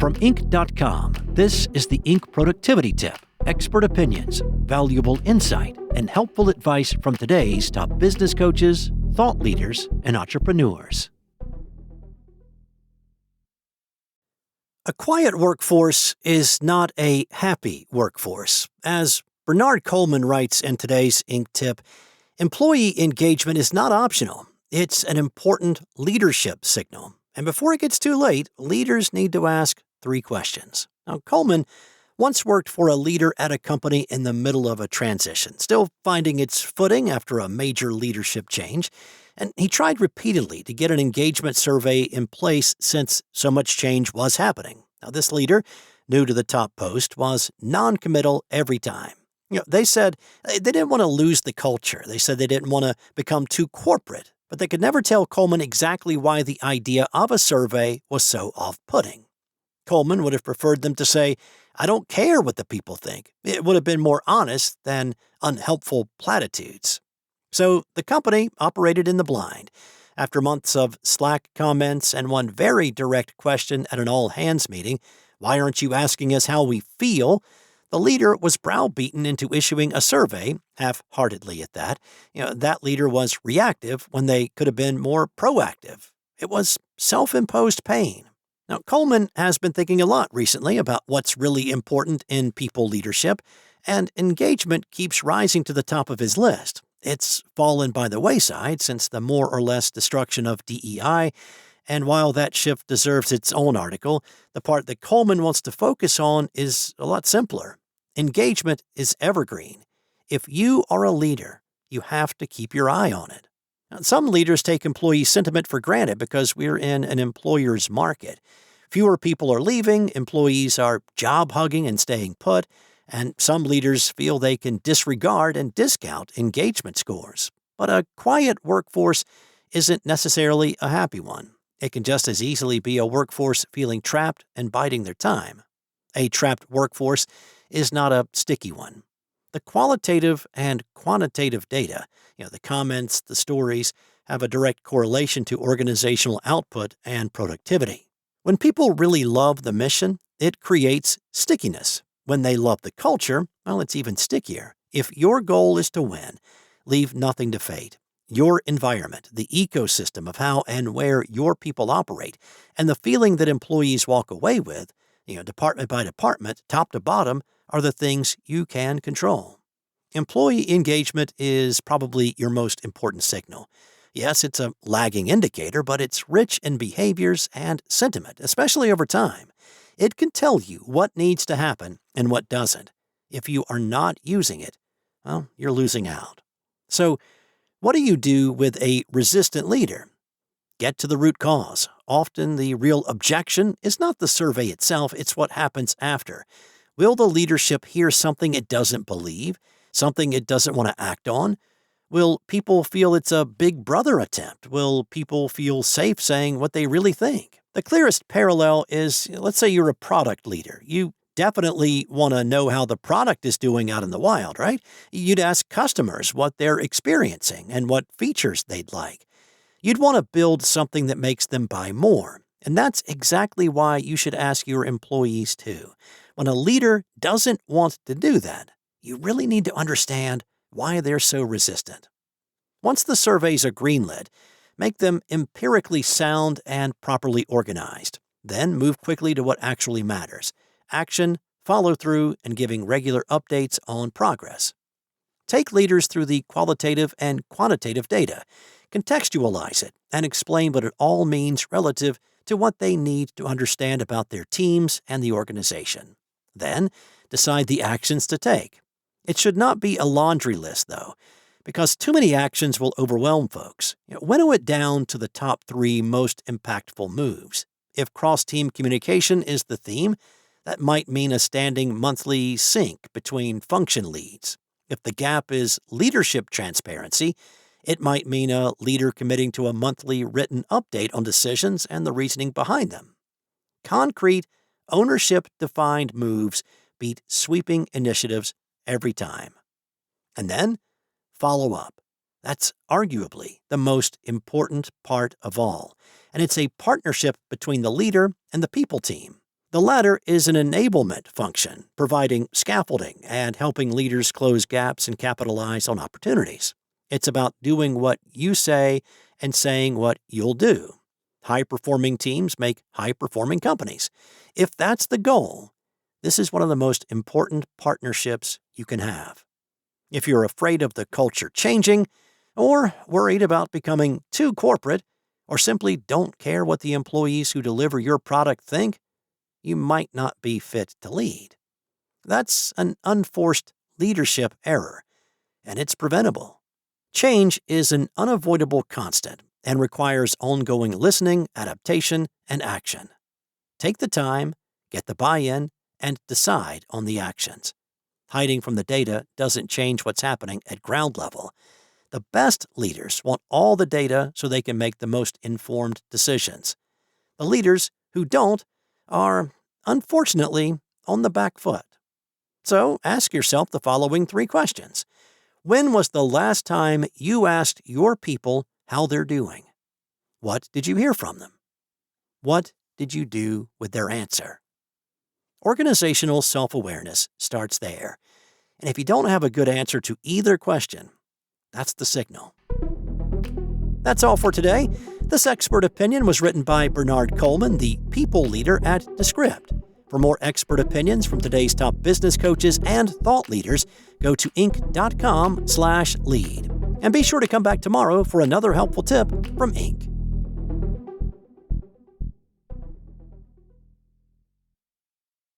From Inc.com, this is the Inc. Productivity Tip. Expert opinions, valuable insight, and helpful advice from today's top business coaches, thought leaders, and entrepreneurs. A quiet workforce is not a happy workforce. As Bernard Colman writes in today's Inc. Tip, employee engagement is not optional. It's an important leadership signal. And before it gets too late, leaders need to ask 3 questions. Now, Colman once worked for a leader at a company in the middle of a transition, still finding its footing after a major leadership change, and he tried repeatedly to get an engagement survey in place since so much change was happening. Now, this leader, new to the top post, was non-committal every time. They said they didn't want to lose the culture. They said they didn't want to become too corporate, but they could never tell Colman exactly why the idea of a survey was so off-putting. Colman would have preferred them to say, "I don't care what the people think." It would have been more honest than unhelpful platitudes. So the company operated in the blind. After months of Slack comments and one very direct question at an all-hands meeting, "Why aren't you asking us how we feel?" the leader was browbeaten into issuing a survey, half-heartedly at that. That leader was reactive when they could have been more proactive. It was self-imposed pain. Now, Colman has been thinking a lot recently about what's really important in people leadership, and engagement keeps rising to the top of his list. It's fallen by the wayside since the more or less destruction of DEI, and while that shift deserves its own article, the part that Colman wants to focus on is a lot simpler. Engagement is evergreen. If you are a leader, you have to keep your eye on it. Now, some leaders take employee sentiment for granted because we're in an employer's market. Fewer people are leaving, employees are job-hugging and staying put, and some leaders feel they can disregard and discount engagement scores. But a quiet workforce isn't necessarily a happy one. It can just as easily be a workforce feeling trapped and biding their time. A trapped workforce is not a sticky one. The qualitative and quantitative data, the comments, the stories, have a direct correlation to organizational output and productivity. When people really love the mission, it creates stickiness. When they love the culture, well, it's even stickier. If your goal is to win, leave nothing to fate. Your environment, the ecosystem of how and where your people operate, and the feeling that employees walk away with, department by department, top to bottom, are the things you can control. Employee engagement is probably your most important signal. Yes, it's a lagging indicator, but it's rich in behaviors and sentiment, especially over time. It can tell you what needs to happen and what doesn't. If you are not using it, well, you're losing out. So, what do you do with a resistant leader? Get to the root cause. Often the real objection is not the survey itself, it's what happens after. Will the leadership hear something it doesn't believe, something it doesn't want to act on? Will people feel it's a big brother attempt? Will people feel safe saying what they really think? The clearest parallel is, let's say you're a product leader. You definitely want to know how the product is doing out in the wild, right? You'd ask customers what they're experiencing and what features they'd like. You'd want to build something that makes them buy more. And that's exactly why you should ask your employees too. When a leader doesn't want to do that, you really need to understand why they're so resistant. Once the surveys are greenlit, make them empirically sound and properly organized. Then move quickly to what actually matters: action, follow-through, and giving regular updates on progress. Take leaders through the qualitative and quantitative data, contextualize it, and explain what it all means relative to what they need to understand about their teams and the organization. Then, decide the actions to take. It should not be a laundry list, though, because too many actions will overwhelm folks. Winnow it down to the top 3 most impactful moves. If cross-team communication is the theme, that might mean a standing monthly sync between function leads. If the gap is leadership transparency, it might mean a leader committing to a monthly written update on decisions and the reasoning behind them. Concrete, ownership-defined moves beat sweeping initiatives every time. And then, follow up. That's arguably the most important part of all, and it's a partnership between the leader and the people team. The latter is an enablement function, providing scaffolding and helping leaders close gaps and capitalize on opportunities. It's about doing what you say and saying what you'll do. High-performing teams make high-performing companies. If that's the goal, this is one of the most important partnerships you can have. If you're afraid of the culture changing, or worried about becoming too corporate, or simply don't care what the employees who deliver your product think, you might not be fit to lead. That's an unforced leadership error, and it's preventable. Change is an unavoidable constant and requires ongoing listening, adaptation, and action. Take the time, get the buy-in, and decide on the actions. Hiding from the data doesn't change what's happening at ground level. The best leaders want all the data so they can make the most informed decisions. The leaders who don't are, unfortunately, on the back foot. So ask yourself the following 3 questions. When was the last time you asked your people how they're doing? What did you hear from them? What did you do with their answer? Organizational self-awareness starts there. And if you don't have a good answer to either question, that's the signal. That's all for today. This expert opinion was written by Bernard Colman, the people leader at Descript. For more expert opinions from today's top business coaches and thought leaders, go to Inc.com/lead. And be sure to come back tomorrow for another helpful tip from Inc.